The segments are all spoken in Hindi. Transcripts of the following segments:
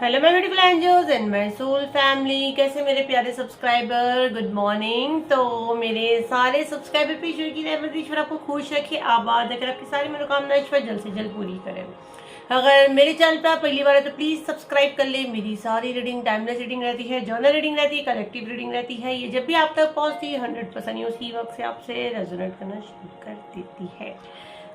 Hello my beautiful angels and my soul family, कैसे मेरे प्यारे सब्सक्राइबर। Good morning. तो मेरे सारे सब्सक्राइबर पे ईश्वर की रहमत, ईश्वर आपको खुश रखे, आबाद रखे, आपकी सारी मनोकामना ईश्वर जल्द से जल्द पूरी करें। अगर मेरे चैनल पे आप पहली बार है तो प्लीज सब्सक्राइब कर ले। मेरी सारी रीडिंग टाइमलेस रीडिंग रहती है, जर्नल रीडिंग रहती है, कलेक्टिव रीडिंग रहती है। ये जब भी आप तक पहुंचती है 100% उसी वक्त से आपसे रेजोनेट करना शुरू कर देती है।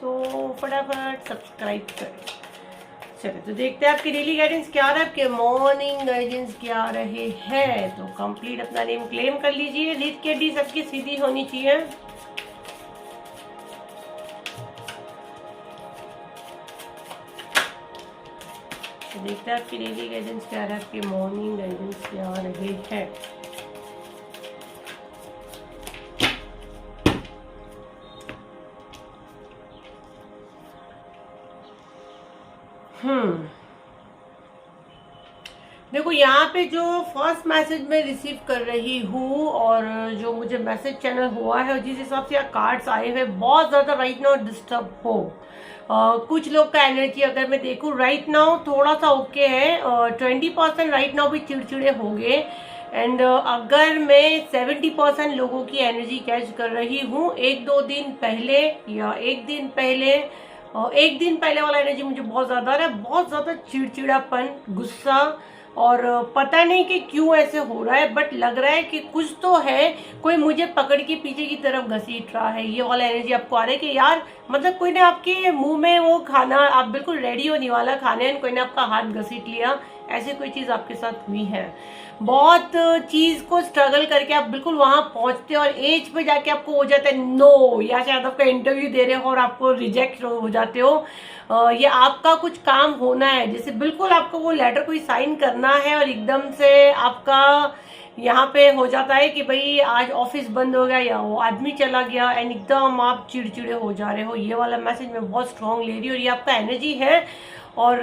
तो फटाफट सब्सक्राइब करें। चलिए तो देखते हैं आपकी डेली गाइडेंस क्या रहा है, आपके मॉर्निंग गाइडेंस क्या रहे हैं। तो कंप्लीट अपना नेम क्लेम कर लीजिए। रीड की हड्डी सबकी सीधी होनी चाहिए। तो देखते हैं आपकी डेली गाइडेंस क्या रहा है, आपके मॉर्निंग गाइडेंस क्या रहे हैं। देखो यहाँ पे जो फर्स्ट मैसेज मैं रिसीव कर रही हूँ और जो मुझे मैसेज चैनल हुआ है और जिस हिसाब से यहाँ कार्ड्स आए हुए बहुत ज़्यादा राइट नाउ डिस्टर्ब हो। कुछ लोग का एनर्जी अगर मैं देखूँ राइट नाउ थोड़ा सा ओके है, 20% राइट नाउ भी चिड़चिड़े हो गए। एंड अगर मैं 70% लोगों की एनर्जी कैच कर रही हूँ एक दिन पहले वाला एनर्जी मुझे बहुत ज्यादा आ रहा है। बहुत ज्यादा चिड़चिड़ापन, गुस्सा, और पता नहीं कि क्यों ऐसे हो रहा है, बट लग रहा है कि कुछ तो है, कोई मुझे पकड़ के पीछे की तरफ घसीट रहा है। ये वाला एनर्जी आपको आ रहा है कि यार मतलब कोई ने आपके मुंह में वो खाना, आप बिल्कुल रेडी होने वाला खाने, कोई ने आपका हाथ घसीट लिया, ऐसी कोई चीज आपके साथ हुई है। बहुत चीज को स्ट्रगल करके आप बिल्कुल वहां पहुंचते हो और एज पे जाके आपको हो जाता है नो, या शायद आपका इंटरव्यू दे रहे हो और आपको रिजेक्ट हो जाते हो। ये आपका कुछ काम होना है, जैसे बिल्कुल आपको वो लेटर कोई साइन करना है और एकदम से आपका यहाँ पे हो जाता है कि भाई आज ऑफिस बंद हो गया या वो आदमी चला गया एंड एकदम आप चिड़चिड़े हो जा रहे हो। ये वाला मैसेज मैं बहुत स्ट्रांग ले रही हूँ और ये आपका एनर्जी है। और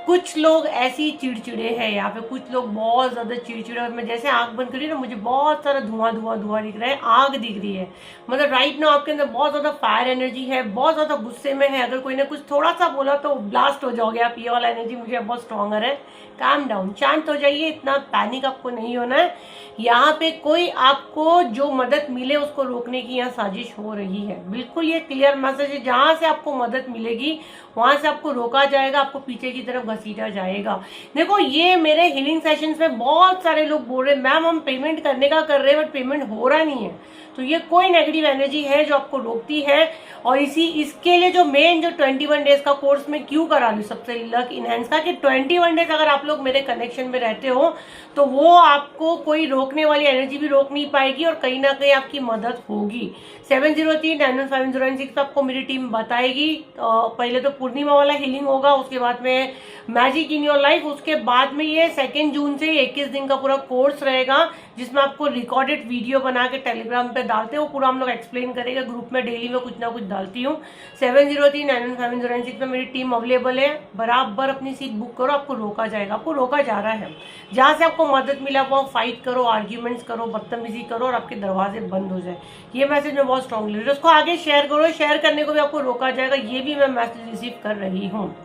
कुछ लोग ऐसी चिड़चिड़े हैं यहाँ पे, कुछ लोग बहुत ज्यादा चिड़चिड़े। और मैं जैसे आंख बंद करी ना, मुझे बहुत सारा धुआं धुआं धुआं दिख रहा है, आग दिख रही है। मतलब राइट नाउ आपके अंदर बहुत ज्यादा फायर एनर्जी है, बहुत ज्यादा गुस्से में है। अगर कोई ने कुछ थोड़ा सा बोला तो ब्लास्ट हो जाओगे आप। ये वाला एनर्जी मुझे बहुत स्ट्रॉन्गर है। काम डाउन, शांत हो जाइए, इतना पैनिक आपको नहीं होना है। यहाँ पे कोई आपको जो मदद मिले उसको रोकने की यहाँ साजिश हो रही है। बिल्कुल ये क्लियर मैसेज है, जहां से आपको मदद मिलेगी वहां से आपको रोका जाएगा, आपको पीछे की तरफ घसीटा जाएगा। देखो ये मेरे हीलिंग सेशंस में बहुत सारे लोग बोल रहे हैं मैम हम पेमेंट करने का कर रहे हैं बट पेमेंट हो रहा नहीं है। तो ये कोई नेगेटिव एनर्जी है जो आपको रोकती है। और इसके लिए जो मेन जो 21 डेज का कोर्स में क्यों करा लूँ, सबसे लक इनहेंस का, कि 21 डेज अगर आप लोग मेरे कनेक्शन में रहते हो तो वो आपको कोई रोकने वाली एनर्जी भी रोक नहीं पाएगी और कहीं ना कहीं आपकी मदद होगी। 703-915-096 आपको मेरी टीम बताएगी। पहले तो पूर्णिमा वाला हीलिंग होगा, उसके बाद में मैजिक इन योर लाइफ, उसके बाद में ये 2 जून से 21 दिन का पूरा कोर्स रहेगा जिसमें आपको रिकॉर्डेड वीडियो बना के टेलीग्राम पे डालते हो, पूरा हम लोग एक्सप्लेन करेंगे। ग्रुप में डेली में कुछ ना कुछ डालती हूँ। 703-915-096 में मेरी टीम अवेलेबल है। बराबर अपनी सीट बुक करो, आपको रोका जाएगा, आपको रोका जा रहा है। जहां से आपको मदद मिला वहां फाइट करो, आर्ग्यूमेंट्स करो, बदतमीजी करो और आपके दरवाजे बंद हो जाए। ये मैसेज मैं बहुत स्ट्रांगली, उसको आगे शेयर करो, शेयर करने को भी आपको रोका जाएगा। ये भी मैं मैसेज रिसीव कर रही हूँ।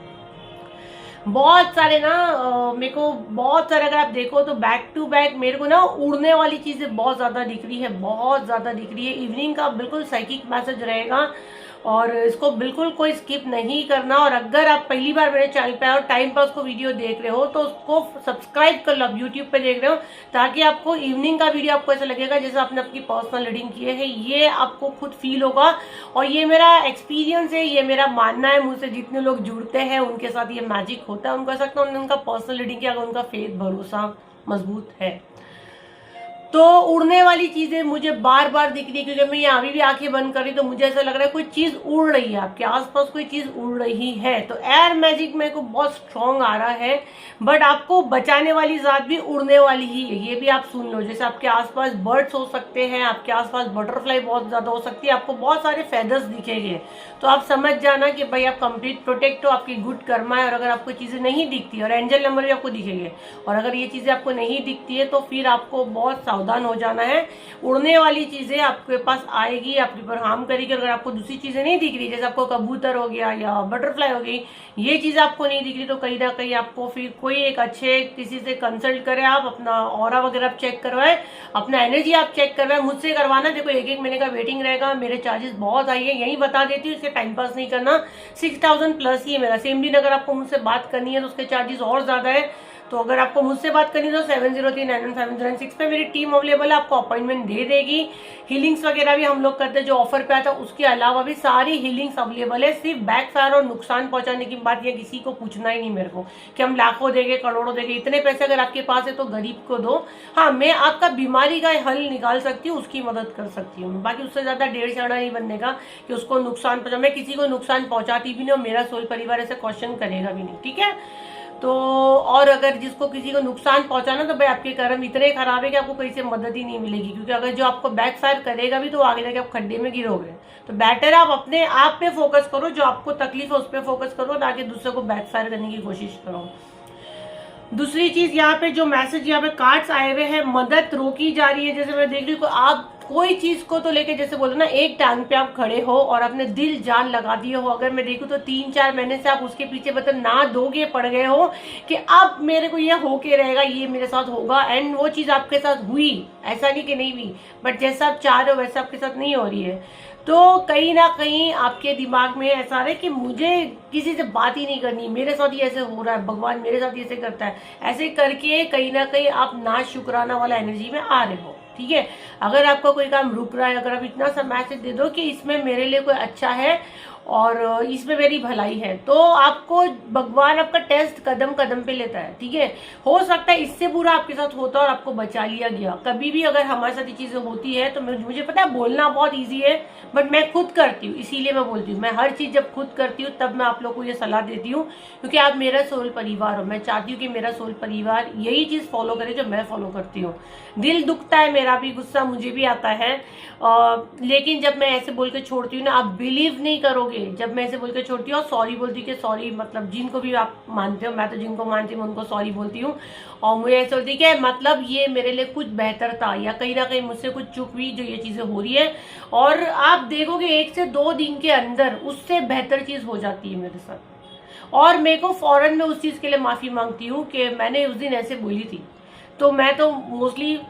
बहुत सारे ना मेरे को बहुत सारे, अगर आप देखो तो बैक टू बैक मेरे को ना उड़ने वाली चीजें बहुत ज्यादा दिख रही है, बहुत ज्यादा दिख रही है। इवनिंग का बिल्कुल साइकिक मैसेज रहेगा और इसको बिल्कुल कोई स्किप नहीं करना। और अगर आप पहली बार मेरे चैनल पे और टाइम पर उसको वीडियो देख रहे हो तो उसको सब्सक्राइब कर लो। आप यूट्यूब पे देख रहे हो ताकि आपको इवनिंग का वीडियो आपको ऐसा लगेगा जैसे आपने अपनी पर्सनल रीडिंग की है, ये आपको खुद फील होगा। और ये मेरा एक्सपीरियंस है, ये मेरा मानना है। मुझसे जितने लोग जुड़ते हैं उनके साथ ये मैजिक होता है। उनको ऐसा लगता है उनका पर्सनल रीडिंग किया, उनका फेथ भरोसा मजबूत है। तो उड़ने वाली चीजें मुझे बार बार दिख रही है, क्योंकि मैं यहाँ अभी भी आंखें बंद कर रही तो मुझे ऐसा लग रहा है कोई चीज उड़ रही है, आपके आसपास कोई चीज उड़ रही है। तो एयर मैजिक मेरे को बहुत स्ट्रांग आ रहा है, बट आपको बचाने वाली जात भी उड़ने वाली ही है, ये भी आप सुन लो। जैसे आपके आसपास बर्ड्स हो सकते हैं, आपके आसपास बटरफ्लाई बहुत ज्यादा हो सकती है, आपको बहुत सारे फेदर्स दिखेंगे, तो आप समझ जाना कि भाई आप कंप्लीट प्रोटेक्ट हो, आपकी गुड कर्मा है। और अगर आपको चीजें नहीं दिखती और एंजल नंबर भी आपको दिखेंगे, और अगर ये चीजें आपको नहीं दिखती है तो फिर आपको बहुत सावधान हो जाना है। उड़ने वाली चीजें आपके पास आएगी, आपके ऊपर हार्म करेगी। अगर आपको दूसरी चीजें नहीं दिख रही, जैसे आपको कबूतर हो गया या बटरफ्लाई हो गई, ये चीज आपको नहीं दिख रही, तो कहीं ना कहीं आपको फिर कोई एक अच्छे किसी से कंसल्ट करें, आप अपना ऑरा वगैरह आप चेक करवाएं, अपना एनर्जी आप चेक करवाएं। मुझसे करवाना, देखो 1-1 महीने का वेटिंग रहेगा, मेरे चार्जेस बहुत हाई है, यही बता देती हूँ, इससे टाइम पास नहीं करना। 6000 प्लस ही है मेरा। सेम दिन अगर आपको मुझसे बात करनी है तो उसके चार्जेस और ज्यादा है। तो अगर आपको मुझसे बात करनी है तो 70391506 पे मेरी टीम अवेलेबल है, आपको अपॉइंटमेंट दे देगी। हीलिंग्स वगैरह भी हम लोग करते हैं जो ऑफर पे आता है, उसके अलावा भी सारी हीलिंग्स अवेलेबल है। सिर्फ बैक फायर और नुकसान पहुंचाने की बात यह किसी को पूछना ही नहीं मेरे को कि हम लाखों देंगे करोड़ों देंगे। इतने पैसे अगर आपके पास है तो गरीब को दो। हाँ, मैं आपका बीमारी का हल निकाल सकती हूँ, उसकी मदद कर सकती हूँ, बाकी उससे ज्यादा डेढ़ चढ़ा नहीं बनने का कि उसको नुकसान पहुंचा। मैं किसी को नुकसान पहुंचाती भी नहीं और मेरा सोल परिवार ऐसे क्वेश्चन करेगा भी नहीं, ठीक है। तो और अगर जिसको किसी को नुकसान पहुंचाना, तो भाई आपके कर्म इतने खराब है कि आपको कहीं से मदद ही नहीं मिलेगी, क्योंकि अगर जो आपको बैक फायर करेगा भी तो आगे जाके आप खड्डे में गिरोगे। तो बेटर आप अपने आप पे फोकस करो, जो आपको तकलीफ है उस पर फोकस करो, ताकि दूसरे को बैक फायर करने की कोशिश करो। दूसरी चीज, यहाँ पे जो मैसेज यहाँ पे कार्ड्स आए हुए हैं, मदद रोकी जा रही है। जैसे मैं देख रही हूँ आप कोई चीज को तो लेके, जैसे बोलो ना, एक टांग पे आप खड़े हो और अपने दिल जान लगा दिए हो। अगर मैं देखूं तो 3-4 महीने से आप उसके पीछे मतलब ना दोगे पड़ गए हो कि अब मेरे को ये होके रहेगा, ये मेरे साथ होगा, एंड वो चीज आपके साथ हुई। ऐसा नहीं कि नहीं हुई, बट जैसा आप चाह रहे हो वैसा आपके साथ नहीं हो रही है। तो कहीं ना कहीं आपके दिमाग में ऐसा है कि मुझे किसी से बात ही नहीं करनी, मेरे साथ ही ऐसे हो रहा है, भगवान मेरे साथ ही ऐसे करता है। ऐसे करके कहीं ना कहीं आप ना शुक्राना वाला एनर्जी में आ रहे हो, ठीक है। अगर आपका कोई काम रुक रहा है, अगर आप इतना सा मैसेज दे दो कि इसमें मेरे लिए कोई अच्छा है और इसमें मेरी भलाई है, तो आपको भगवान आपका टेस्ट कदम कदम पे लेता है, ठीक है। हो सकता है इससे बुरा आपके साथ होता और आपको बचा लिया गया। कभी भी अगर हमारे साथ ये चीजें होती है तो मुझे पता है बोलना बहुत ईजी है, बट मैं खुद करती हूँ, इसीलिए मैं बोलती हूँ। मैं हर चीज जब खुद करती हूँ तब मैं आप लोग को ये सलाह देती हूँ, क्योंकि आप मेरा सोल परिवार हो। मैं चाहती हूँ कि मेरा सोल परिवार यही चीज फॉलो करे जो मैं फॉलो करती हूँ। दिल दुखता है, मेरा भी गुस्सा मुझे भी आता है, लेकिन जब मैं ऐसे बोल के छोड़ती हूँ ना, आप बिलीव नहीं करोगे, जब मैं ऐसे बोल के छोड़ती हूँ और सॉरी बोलती हूँ कि सॉरी, मतलब जिनको भी आप मानते हो, मैं तो जिनको मानती हूँ उनको सॉरी बोलती हूँ, और मुझे ऐसे होती है कि मतलब ये मेरे लिए कुछ बेहतर था, या कहीं ना कहीं मुझसे कुछ चूक हुई जो ये चीजें हो रही है। और आप देखोगे 1 से 2 दिन के अंदर उससे बेहतर चीज हो जाती है मेरे साथ। और मेरे को फौरन में उस चीज के लिए माफी मांगती हूँ कि मैंने उस दिन ऐसे बोली थी। तो मैं तो मोस्टली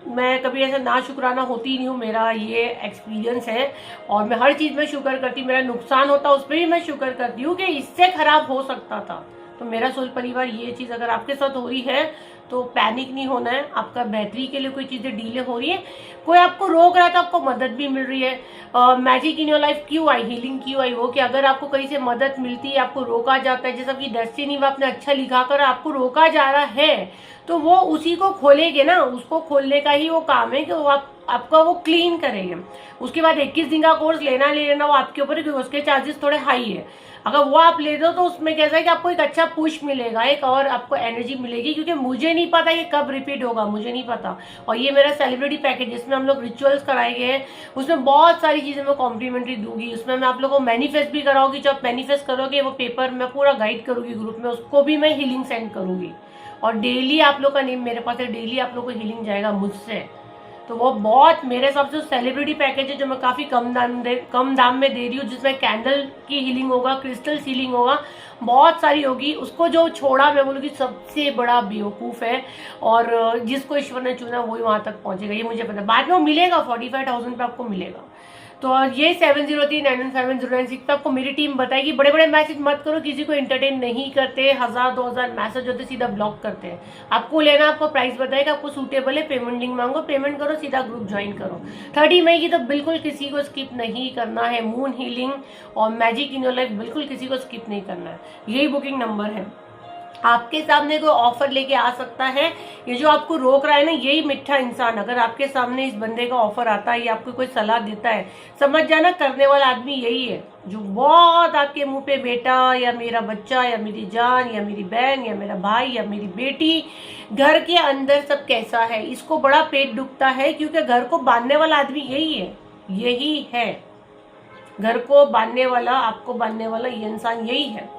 मैं कभी ऐसा ना शुक्राना होती नहीं हूँ, मेरा ये एक्सपीरियंस है। और मैं हर चीज में शुक्र करती हूँ, मेरा नुकसान होता है उस पर भी मैं शुक्र करती हूँ कि इससे खराब हो सकता था। तो मेरा सोल परिवार, ये चीज अगर आपके साथ हो रही है तो पैनिक नहीं होना है। आपका बेहतरी के लिए कोई चीजें डीले हो रही है, कोई आपको रोक रहा है तो आपको मदद भी मिल रही है। मैजिक इन योर लाइफ क्यों आई, हीलिंग क्यों आई, वो कि अगर आपको कहीं से मदद मिलती है, आपको रोका जाता है, जैसा कि डेस्टिनी में आपने अच्छा लिखा कर आपको रोका जा रहा है, तो वो उसी को खोलेगे ना, उसको खोलने का ही वो काम है कि वो आपका वो क्लीन करेंगे। उसके बाद 21 दिन का कोर्स लेना ले लेना वो आपके ऊपर है, क्योंकि उसके चार्जेस थोड़े हाई है। अगर वो आप ले दो तो उसमें कैसा है कि आपको एक अच्छा पुश मिलेगा, एक और आपको एनर्जी मिलेगी, क्योंकि मुझे नहीं पता ये कब रिपीट होगा, मुझे नहीं पता। और ये मेरा सेलिब्रिटी पैकेज जिसमें हम लोग रिचुअल्स कराए गए हैं, उसमें बहुत सारी चीजें मैं कॉम्प्लीमेंट्री दूंगी। उसमें मैं आप लोगों को मैनिफेस्ट भी कराऊंगी, जो आप मैनिफेस्ट करोगे वो पेपर मैं पूरा गाइड करूंगी ग्रुप में, उसको भी मैं हीलिंग सेंड करूंगी। और डेली आप लोग का नेम मेरे पास है, डेली आप लोग को हीलिंग जाएगा मुझसे। तो वो बहुत मेरे हिसाब से सेलिब्रिटी पैकेज है जो मैं काफी कम दाम में दे रही हूँ, जिसमें कैंडल की हीलिंग होगा, क्रिस्टल हीलिंग होगा, बहुत सारी होगी। उसको जो छोड़ा मैं बोलूँगी सबसे बड़ा बेवकूफ है, और जिसको ईश्वर ने चुना वही वहां तक पहुंचेगा, ये मुझे पता है। बाद में वो मिलेगा 45,000 पे आपको मिलेगा। तो ये 7039150996 पे आपको मेरी टीम बताएगी। बड़े बड़े मैसेज मत करो, किसी को एंटरटेन नहीं करते, 1000-2000 मैसेज होते सीधा ब्लॉक करते हैं। आपको लेना, आपको प्राइस बताएगा, आपको सूटेबल है, पेमेंट लिंक मांगो, पेमेंट करो, सीधा ग्रुप ज्वाइन करो। 30 मई की तो बिल्कुल किसी को स्किप नहीं करना है। मून हीलिंग और मैजिक इन योर लाइफ बिल्कुल किसी को स्किप नहीं करना है। यही बुकिंग नंबर है। आपके सामने कोई ऑफर लेके आ सकता है, ये जो आपको रोक रहा है ना, यही मिठा इंसान, अगर आपके सामने इस बंदे का ऑफर आता है या आपको कोई सलाह देता है, समझ जाना करने वाला आदमी यही है, जो बहुत आपके मुंह पे बेटा या मेरा बच्चा या मेरी जान या मेरी बहन या मेरा भाई या मेरी बेटी, घर के अंदर सब कैसा है, इसको बड़ा पेट दुखता है, क्योंकि घर को बांधने वाला आदमी यही है, यही है। घर को बांधने वाला, आपको बांधने वाला ये इंसान यही है।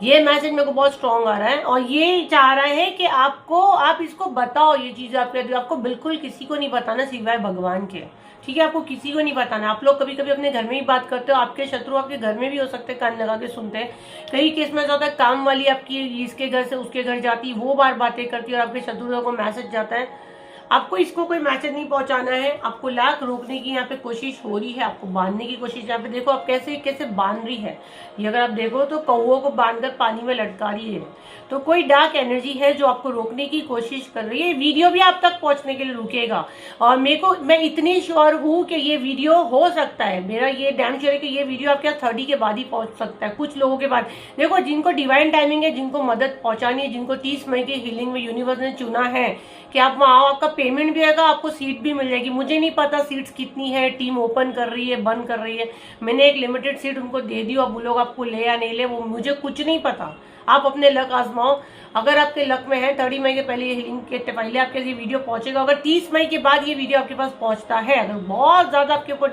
ये मैसेज मेरे को बहुत स्ट्रांग आ रहा है और ये चाह रहा है कि आप इसको बताओ, ये चीज आपको बिल्कुल किसी को नहीं बताना सिवाय भगवान के। ठीक है, आपको किसी को नहीं बताना। आप लोग कभी कभी अपने घर में ही बात करते हो, आपके शत्रु आपके घर में भी हो सकते हैं, कान लगा के सुनते हैं। कई केस में होता है काम वाली आपकी इसके घर से उसके घर जाती, वो बार बातें करती है और आपके शत्रुओं को मैसेज जाता है। आपको इसको कोई मैसेज नहीं पहुंचाना है, आपको लाख रोकने की यहाँ पे कोशिश हो रही है, आपको बांधने की कोशिश। यहाँ पे देखो आप कैसे कैसे बांध रही है ये, अगर आप देखो तो कौओं को बांधकर पानी में लटका रही है। तो कोई डार्क एनर्जी है जो आपको रोकने की कोशिश कर रही है। वीडियो भी आप तक पहुंचने के लिए रुकेगा और मैं इतनी श्योर हूँ कि ये वीडियो हो सकता है, मेरा ये डैम श्योर है कि ये वीडियो आपके 30 के बाद ही पहुंच सकता है, कुछ लोगों के बाद। देखो जिनको डिवाइन टाइमिंग है, जिनको मदद पहुंचानी है, जिनको 30 मई की हीलिंग में यूनिवर्स ने चुना है कि आप वहाँ आओ, आपका पेमेंट भी आएगा, आपको सीट भी मिल जाएगी। मुझे नहीं पता सीट्स कितनी है, टीम ओपन कर रही है बंद कर रही है, मैंने एक लिमिटेड सीट उनको दे दी, अब वो लोग आपको ले या नहीं ले वो मुझे कुछ नहीं पता। आप अपने लक आजमाओ, अगर आपके लक में है 30 मई के पहले ये हीलिंग के पहले आपके ये वीडियो पहुंचेगा। अगर 30 मई के बाद ये वीडियो आपके पास पहुंचता है, अगर बहुत ज्यादा आपके ऊपर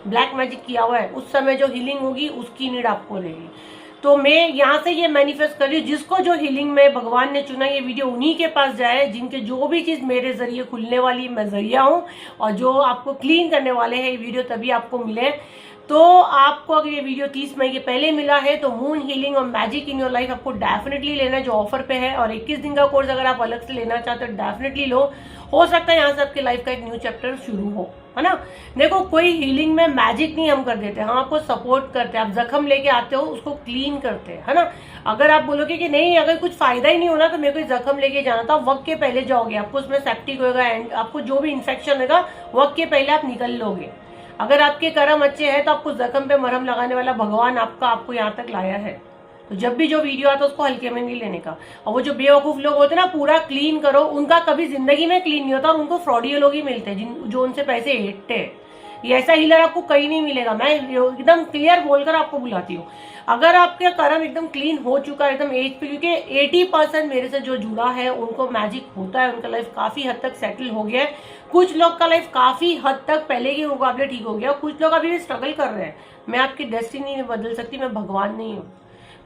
ब्लैक मैजिक किया हुआ है, उस समय जो हीलिंग होगी उसकी नीड आपको रहेगी। तो मैं यहाँ से ये मैनिफेस्ट कर रही हूँ, जिसको जो हीलिंग में भगवान ने चुना, ये वीडियो उन्हीं के पास जाए जिनके जो भी चीज मेरे जरिए खुलने वाली, मैं जरिया हूँ, और जो आपको क्लीन करने वाले हैं ये वीडियो तभी आपको मिले। तो आपको अगर ये वीडियो 30 मई के पहले मिला है तो मून हीलिंग और मैजिक इन योर लाइफ आपको डेफिनेटली लेना है, जो ऑफर पे है। और 21 दिन का कोर्स अगर आप अलग से लेना चाहते हो डेफिनेटली लो, हो सकता है यहाँ से आपकी लाइफ का एक न्यू चैप्टर शुरू हो, है ना। देखो कोई हीलिंग में मैजिक नहीं हम कर देते, हम आपको सपोर्ट करते हैं। आप जख्म लेके आते हो उसको क्लीन करते हैं, है ना। अगर आप बोलोगे कि नहीं अगर कुछ फायदा ही नहीं होना तो मेरे को जख्म लेके जाना था, वक्त के पहले जाओगे, आपको उसमें सेप्टिक होगा एंड आपको जो भी इन्फेक्शन होगा वक्त के पहले आप निकल लोगे। अगर आपके कर्म अच्छे हैं तो आपको जख्म पे मरहम लगाने वाला भगवान आपको यहाँ तक लाया है। तो जब भी जो वीडियो आता है उसको हल्के में नहीं लेने का। और वो जो बेवकूफ लोग होते हैं ना पूरा क्लीन करो, उनका कभी जिंदगी में क्लीन नहीं होता और उनको फ्रॉडियो लोग ही मिलते हैं जो उनसे पैसे हेटते हैं। ये ऐसा हीलर आपको कहीं नहीं मिलेगा, मैं एकदम क्लियर बोलकर आपको बुलाती हूँ। अगर आपका कर्म एकदम क्लीन हो चुका है एकदम एज पे, क्योंकि 80% मेरे से जो जुड़ा है उनको मैजिक होता है, उनका लाइफ काफी हद तक सेटल हो गया है। कुछ लोग का लाइफ काफी हद तक पहले के मुकाबले ठीक हो गया, कुछ लोग अभी भी स्ट्रगल कर रहे हैं। मैं आपकी डेस्टिनी नहीं बदल सकती, मैं भगवान नहीं हूँ।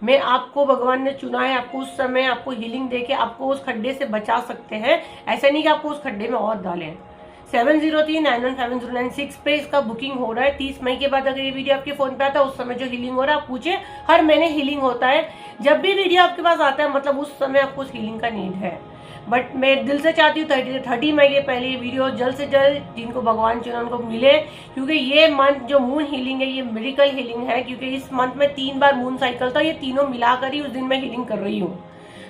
मैं आपको भगवान ने चुना है, आपको उस समय आपको हीलिंग देके आपको उस खड्डे से बचा सकते हैं। ऐसा नहीं कि आपको उस खड्डे में और डालें। 7039157096 पे इसका बुकिंग हो रहा है। 30 मई के बाद अगर ये वीडियो आपके फोन पे आता है उस समय जो हीलिंग हो रहा है आप पूछे, हर महीने हीलिंग होता है। जब भी वीडियो आपके पास आता है मतलब उस समय आपको उस हीलिंग का नीड है। बट मैं दिल से चाहती हूँ 30 मई के पहले ये वीडियो जल्द से जल्द जिनको भगवान चुना उनको मिले, क्योंकि ये मंथ जो मून हीलिंग है ये मेडिकल हीलिंग है। क्योंकि इस मंथ में 3 बार मून साइकिल था, ये तीनों मिलाकर ही उस दिन मैं हीलिंग कर रही हूँ।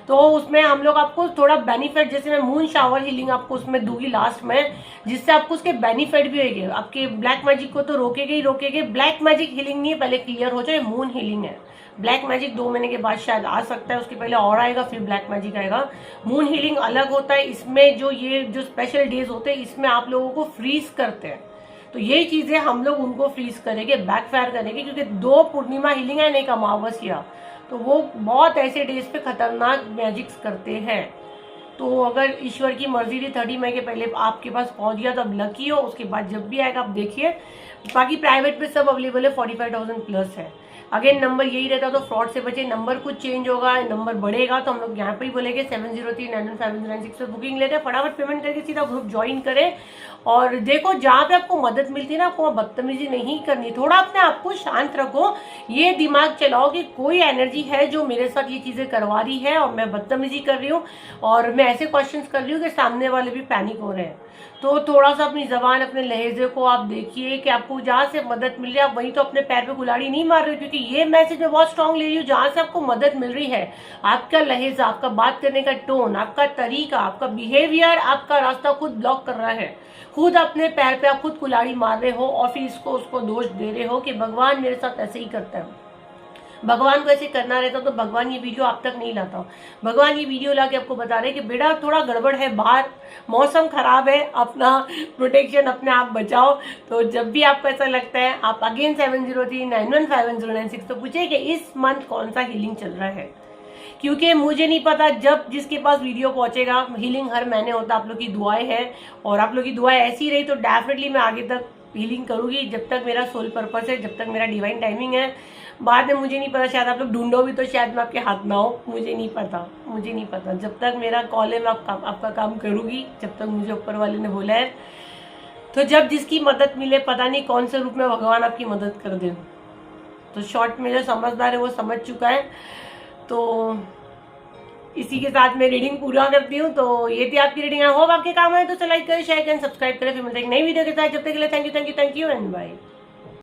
तो उसमें हम लोग आपको थोड़ा बेनिफिट, जैसे मैं मून शावर हीलिंग आपको उसमें दूंगी लास्ट में, जिससे आपको उसके बेनिफिट भी होंगे। आपके ब्लैक मैजिक को तो रोकेगे ही रोकेगे। ब्लैक मैजिक हीलिंग नहीं है, पहले क्लियर हो जाए, मून हीलिंग है। ब्लैक मैजिक 2 महीने के बाद शायद आ सकता है, उसके पहले और आएगा फिर ब्लैक मैजिक आएगा। मून हीलिंग अलग होता है, इसमें जो स्पेशल डेज होते हैं इसमें आप लोगों को फ्रीज करते हैं। तो यही चीजें हम लोग उनको फ्रीज करेंगे, बैकफायर करेंगे, क्योंकि 2 पूर्णिमा हीलिंग है, एक अमावस्या, तो वो बहुत ऐसे डेज पे खतरनाक मैजिक्स करते हैं। तो अगर ईश्वर की मर्जी थी 30 मई के पहले आपके पास पहुंच गया तो अब लकी हो, उसके बाद जब भी आएगा आप देखिए। बाकी प्राइवेट पे सब अवेलेबल है, 45,000 प्लस है। अगेन नंबर यही रहता तो फ्रॉड से बचे। नंबर कुछ चेंज होगा, नंबर बढ़ेगा तो हम लोग यहाँ पे ही बोलेंगे 7039157096 पे बुकिंग लेते हैं। फटाफट पेमेंट करके सीधा ग्रुप ज्वाइन करें। और देखो जहाँ पे आपको मदद मिलती है ना, आपको बदतमीजी नहीं करनी, थोड़ा अपने आप को शांत रखो। ये दिमाग चलाओ कि कोई एनर्जी है जो मेरे साथ ये चीजें करवा रही है और मैं बदतमीजी कर रही हूँ और मैं ऐसे क्वेश्चंस कर रही हूँ कि सामने वाले भी पैनिक हो रहे हैं। तो थोड़ा सा अपनी जबान, अपने लहजे को आप देखिए कि आपको जहाँ से मदद मिल रही है आप वहीं तो अपने पैर पे कुल्हाड़ी नहीं मार रहे, क्योंकि ये मैसेज मैं बहुत स्ट्रांग ले रही हूँ। जहाँ से आपको मदद मिल रही है, आपका लहजा, आपका बात करने का टोन, आपका तरीका, आपका बिहेवियर आपका रास्ता खुद ब्लॉक कर रहा है। खुद अपने पैर पे आप खुद कुल्हाड़ी मार रहे हो और फिर इसको उसको दोष दे रहे हो कि भगवान मेरे साथ ऐसे ही करता है। भगवान को ऐसे करना रहता तो भगवान ये वीडियो आप तक नहीं लाता। भगवान ये वीडियो ला के आपको बता रहे कि बेटा थोड़ा गड़बड़ है, बाहर मौसम खराब है, अपना प्रोटेक्शन अपने आप बचाओ। तो जब भी आपको ऐसा लगता है आप अगेन 7039157096 तो पूछे कि इस मंथ कौन सा हीलिंग चल रहा है, क्योंकि मुझे नहीं पता जब जिसके पास वीडियो पहुंचेगा। हीलिंग हर महीने होता, आप लोग की दुआएं हैं और आप लोग की दुआएं ऐसी रही तो डेफिनेटली मैं आगे तक हीलिंग करूंगी जब तक मेरा सोल पर्पस है, जब तक मेरा डिवाइन टाइमिंग है। बाद में मुझे नहीं पता, शायद आप लोग ढूंढो भी तो शायद मैं आपके हाथ ना हो, मुझे नहीं पता। जब तक मेरा कॉल है मैं आपका काम करूँगी, जब तक मुझे ऊपर वाले ने बोला है। तो जब जिसकी मदद मिले, पता नहीं कौन से रूप में भगवान आपकी मदद कर दे। तो शॉर्ट में जो समझदार है वो समझ चुका है। तो इसी के साथ मैं रीडिंग पूरा करती हूँ। तो ये थी आपकी रीडिंग। आई होप आपके काम आए, तो लाइक करें, शेयर करें, सब्सक्राइब करें। फिर मिलते हैं एक नई वीडियो के साथ। जब तक के लिए थैंक यू एंड बाय।